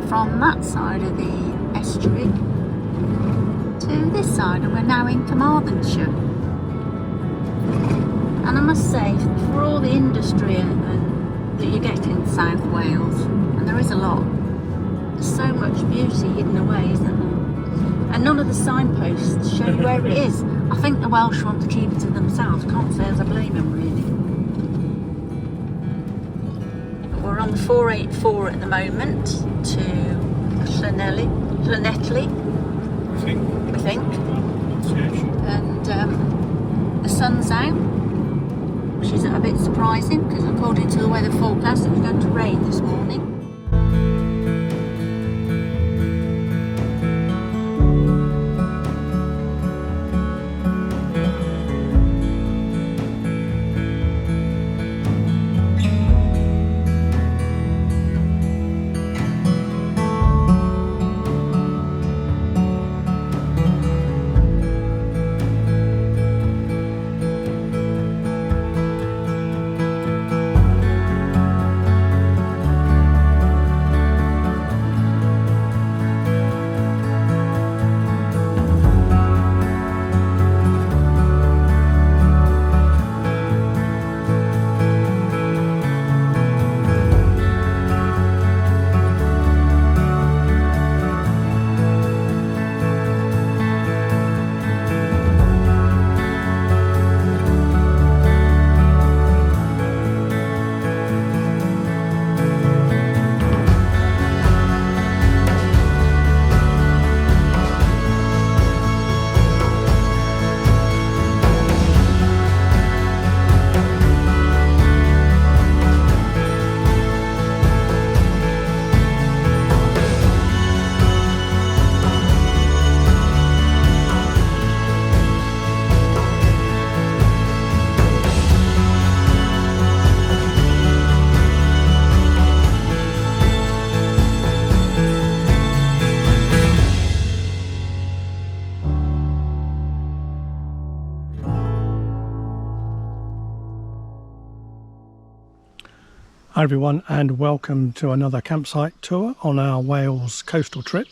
from that side of the estuary to this side, and we're now in Carmarthenshire. And I must say, for all the industry that you get in South Wales, and there is a lot, there's so much beauty hidden away, isn't there? And none of the signposts show you where it is. I think the Welsh want to keep it to themselves. Can't say as I blame them, really. But we're on the 484 at the moment to Llanelli, we think. And the sun's out, which is a bit surprising because according to the weather forecast it was going to rain this morning. Hi everyone, and welcome to another campsite tour on our Wales coastal trip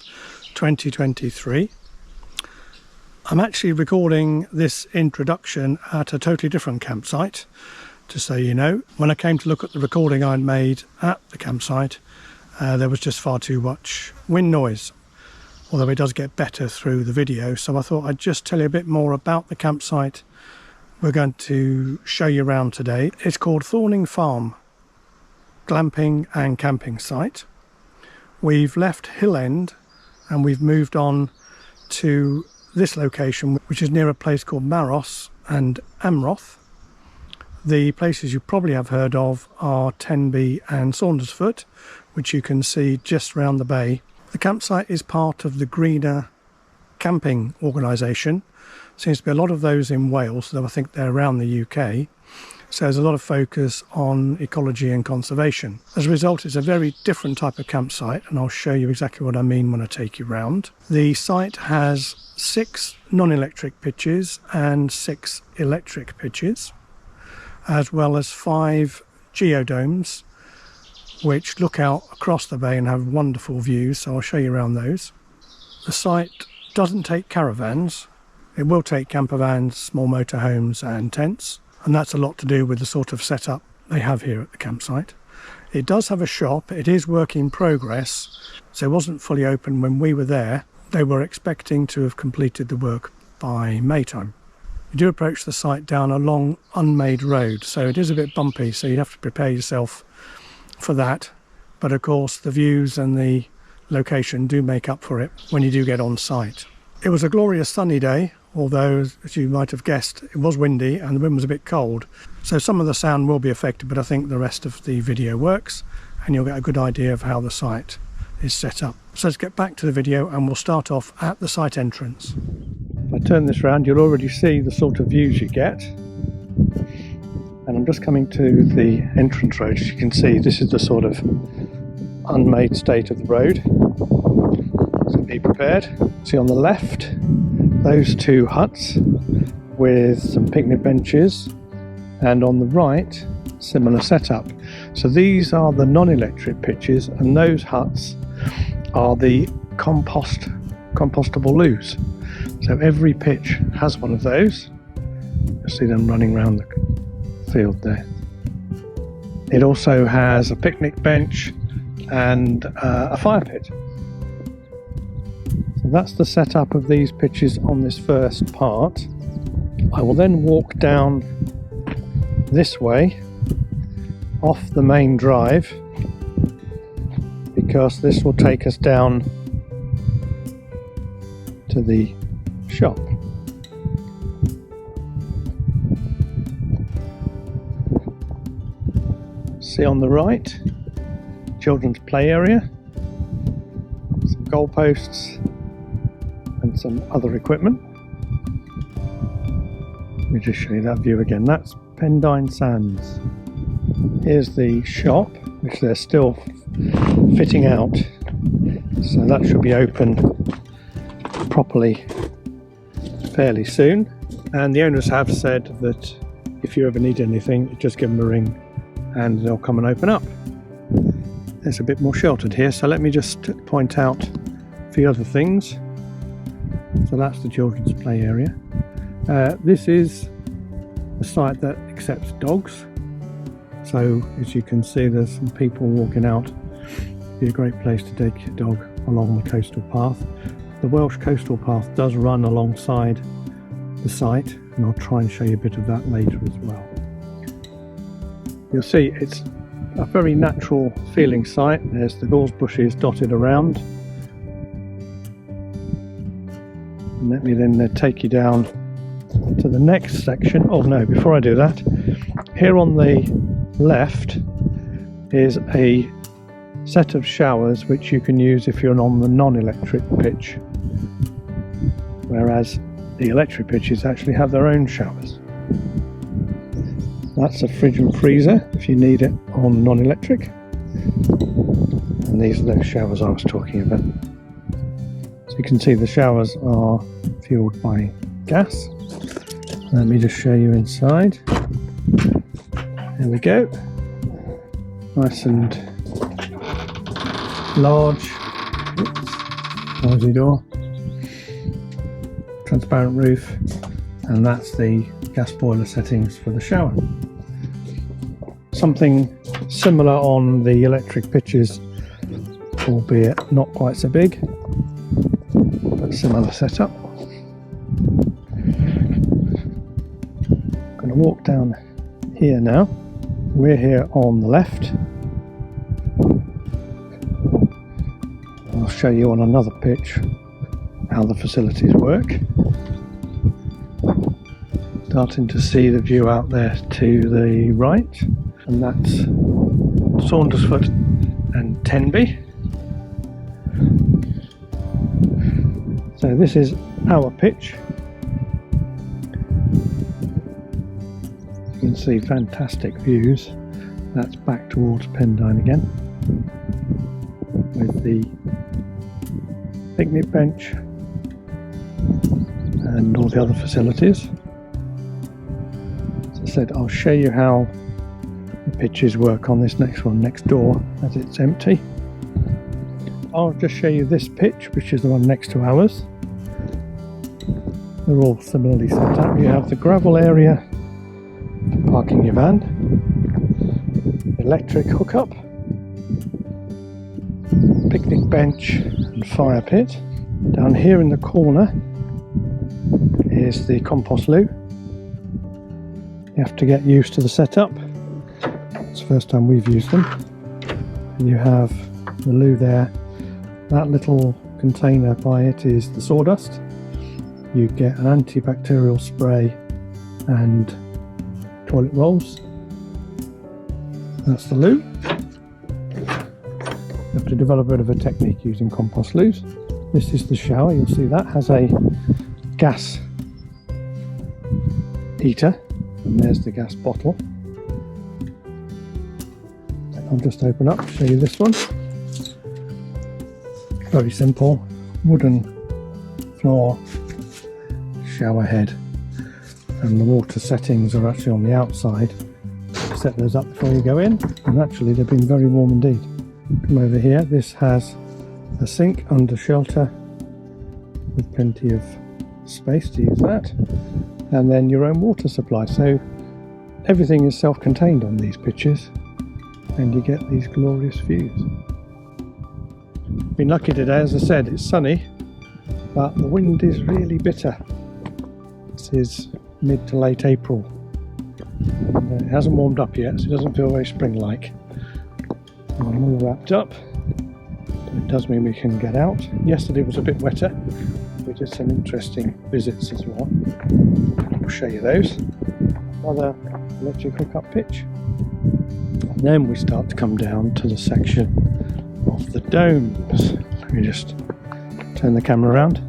2023. I'm actually recording this introduction at a totally different campsite, just so you know. When I came to look at the recording I'd made at the campsite, there was just far too much wind noise, although it does get better through the video. So I thought I'd just tell you a bit more about the campsite we're going to show you around today. It's called Thorning Farm Glamping and Camping Site. We've left Hill End and we've moved on to this location, which is near a place called Maros and Amroth. The places you probably have heard of are Tenby and Saundersfoot, which you can see just round the bay. The campsite is part of the Greener Camping organisation. Seems to be a lot of those in Wales, though I think they're around the UK. So there's a lot of focus on ecology and conservation. As a result, it's a very different type of campsite, and I'll show you exactly what I mean when I take you round. The site has 6 non-electric pitches and 6 electric pitches, as well as 5 geodomes, which look out across the bay and have wonderful views, so I'll show you around those. The site doesn't take caravans. It will take camper vans, small motorhomes and tents. And that's a lot to do with the sort of setup they have here at the campsite. It does have a shop. It is work in progress, so it wasn't fully open when we were there. They were expecting to have completed the work by May time. You do approach the site down a long unmade road, so it is a bit bumpy, so you have to prepare yourself for that. But of course the views and the location do make up for it when you do get on site. It was a glorious sunny day, although, as you might have guessed, it was windy and the wind was a bit cold. So some of the sound will be affected, but I think the rest of the video works and you'll get a good idea of how the site is set up. So let's get back to the video and we'll start off at the site entrance. If I turn this around, you'll already see the sort of views you get. And I'm just coming to the entrance road. As you can see, this is the sort of unmade state of the road. So be prepared. See on the left, those 2 huts with some picnic benches, and on the right, similar setup. So these are the non-electric pitches, and those huts are the compostable loos. So every pitch has one of those. You'll see them running around the field there. It also has a picnic bench and a fire pit. So that's the setup of these pitches on this first part. I will then walk down this way off the main drive, because this will take us down to the shop. See on the right, children's play area, some goalposts and some other equipment. Let me just show you that view again. That's Pendine Sands. Here's the shop, which they're still fitting out, so that should be open properly fairly soon. And the owners have said that if you ever need anything, just give them a ring and they'll come and open up. It's a bit more sheltered here, so let me just point out a few other things. So that's the children's play area. This is a site that accepts dogs, so as you can see there's some people walking out. It'd be a great place to take your dog along the coastal path. The Welsh coastal path does run alongside the site, and I'll try and show you a bit of that later as well. You'll see it's a very natural feeling site. There's the gorse bushes dotted around. And let me then take you down to the next section. Oh no, before I do that, here on the left is a set of showers which you can use if you're on the non-electric pitch, whereas the electric pitches actually have their own showers. That's a fridge and freezer if you need it on non-electric, and these are those showers I was talking about. So you can see the showers are fueled by gas. Let me just show you inside. There we go. Nice and large. Oops. Noisy door. Transparent roof, and that's the gas boiler settings for the shower. Something similar on the electric pitches, albeit not quite so big, but similar setup. I'm going to walk down here now. We're here on the left. I'll show you on another pitch how the facilities work. Starting to see the view out there to the right, and that's Saundersfoot and Tenby. So this is our pitch. You can see fantastic views. That's back towards Pendine again, with the picnic bench and all the other facilities. As I said, I'll show you how the pitches work on this next one next door, as it's empty. I'll just show you this pitch, which is the one next to ours. They're all similarly set up. You have the gravel area for parking your van, electric hookup, picnic bench and fire pit. Down here in the corner is the compost loo. You have to get used to the setup. It's the first time we've used them. And you have the loo there. That little container by it is the sawdust. You get an antibacterial spray and toilet rolls. That's the loo. You have to develop a bit of a technique using compost loos. This is the shower. You'll see that has a gas heater, and there's the gas bottle. I'll just open up, show you this one. Very simple, wooden floor, shower head, and the water settings are actually on the outside. Set those up before you go in, and actually they've been very warm indeed. Come over here, this has a sink under shelter with plenty of space to use that, and then your own water supply. So everything is self-contained on these pitches, and you get these glorious views. Been lucky today, as I said, it's sunny, but the wind is really bitter. This is mid to late April, and it hasn't warmed up yet, so it doesn't feel very spring-like. I'm all wrapped up, but it does mean we can get out. Yesterday was a bit wetter. We did some interesting visits as well. I'll show you those. Another electric hookup pitch. And then we start to come down to the section of the domes. Let me just turn the camera around.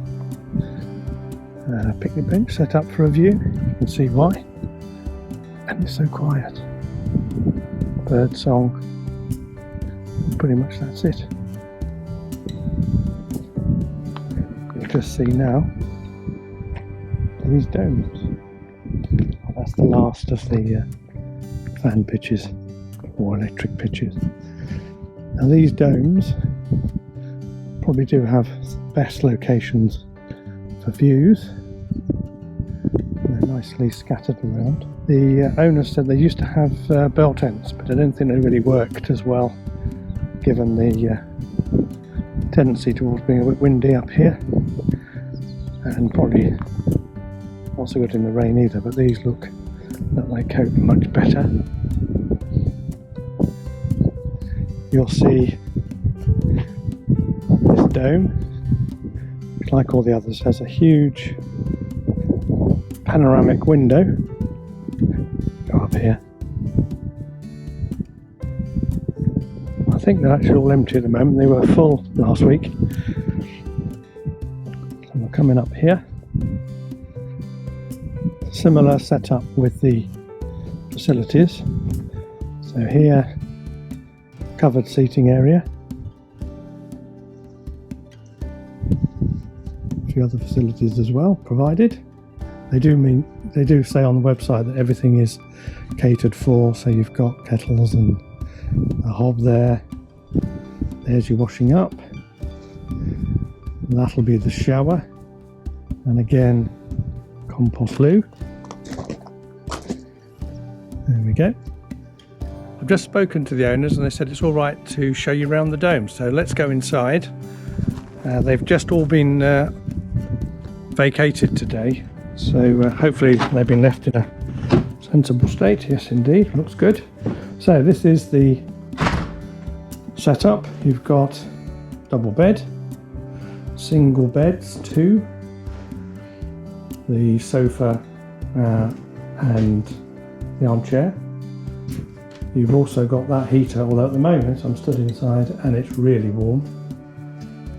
Picnic bench set up for a view. You can see why. And it's so quiet. Bird song. Pretty much that's it. You'll just see now these domes. Oh, that's the last of the fan pitches or electric pitches. Now these domes probably do have best locations for views. They're nicely scattered around. The owner said they used to have bell tents, but I don't think they really worked as well, given the tendency towards being a bit windy up here, and probably not so good in the rain either. But these look that they cope much better. You'll see this dome, which like all the others has a huge panoramic window. Go up here. I think they're actually all empty at the moment. They were full last week. So we're coming up here. Similar setup with the facilities. So here, covered seating area. A few other facilities as well provided. They do say on the website that everything is catered for. So you've got kettles and a hob there. There's your washing up. That'll be the shower, and again compost loo. There we go. I've just spoken to the owners and they said it's all right to show you around the dome, so let's go inside. They've just all been vacated today, so hopefully they've been left in a sensible state. Yes indeed, looks good. So this is the setup. You've got double bed, single beds, 2, the sofa and the armchair. You've also got that heater, although at the moment I'm stood inside and it's really warm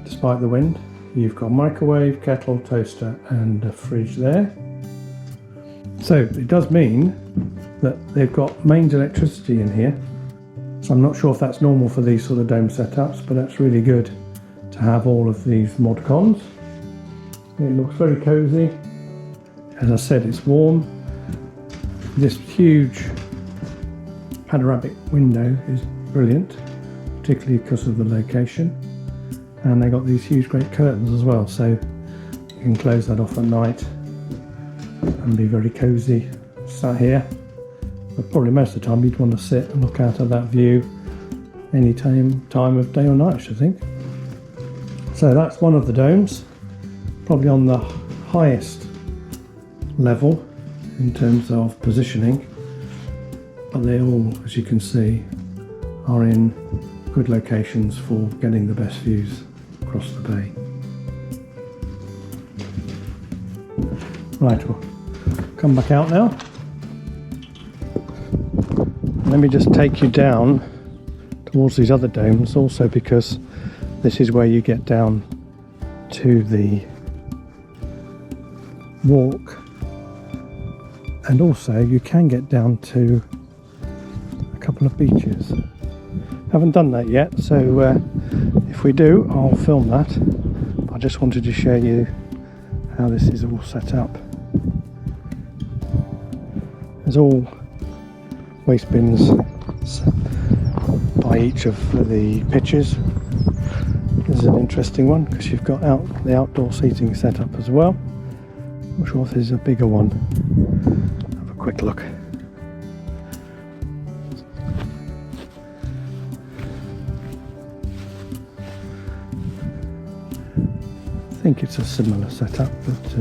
despite the wind. You've got microwave, kettle, toaster and a fridge there. So it does mean that they've got mains electricity in here. So I'm not sure if that's normal for these sort of dome setups, but that's really good to have all of these mod cons. It looks very cosy. As I said, it's warm. This huge panoramic window is brilliant, particularly because of the location. And they got these huge great curtains as well, so you can close that off at night and be very cozy sat here. But probably most of the time you'd want to sit and look out at that view any time of day or night, I should think. So that's one of the domes, probably on the highest level in terms of positioning, but they all, as you can see, are in good locations for getting the best views across the bay. Right, we'll come back out now. Let me just take you down towards these other domes, also because this is where you get down to the walk, and also you can get down to a couple of beaches. Haven't done that yet, so if we do, I'll film that. I just wanted to show you how this is all set up. There's all waste bins by each of the pitches, This is an interesting one because you've got the outdoor seating set up as well. I'm sure this is a bigger one. Have a quick look. I think it's a similar setup, but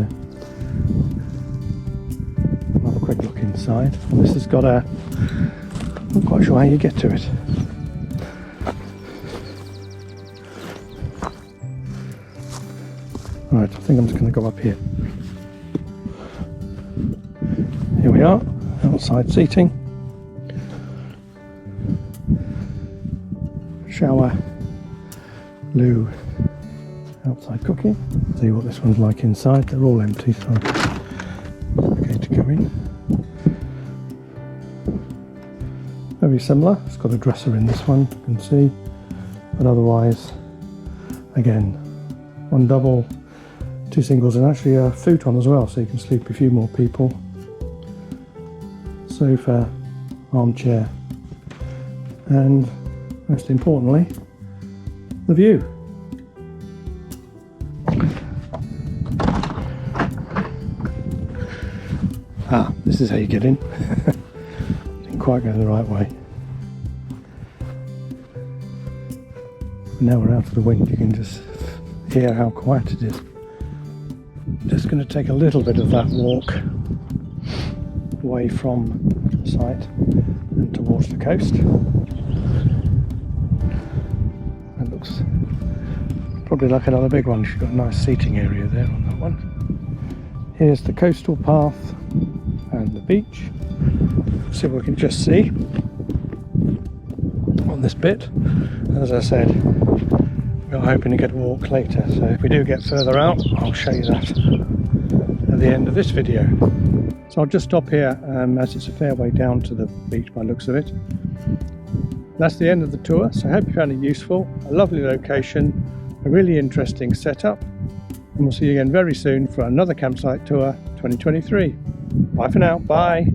I'll have a quick look inside. And this has got a, I'm not quite sure how you get to it. Right, I think I'm just going to go up here. Here we are, outside seating. Shower, loo, outside cooking. See what this one's like inside. They're all empty, so okay to go in. Very similar. It's got a dresser in this one, you can see. But otherwise, again, one double, two singles, and actually a futon as well, so you can sleep a few more people. Sofa, armchair, and most importantly, the view. This is how you get in. Didn't quite go the right way. Now we're out of the wind, you can just hear how quiet it is. Just going to take a little bit of that walk away from the site and towards the coast. That looks probably like another big one. She's got a nice seating area there on that one. Here's the coastal path and the beach. See what we can just see on this bit. And as I said, we're hoping to get a walk later, so if we do get further out, I'll show you that at the end of this video. So I'll just stop here as it's a fair way down to the beach by the looks of it. That's the end of the tour, so I hope you found it useful. A lovely location, a really interesting setup, and we'll see you again very soon for another campsite tour 2023. Bye for now, bye!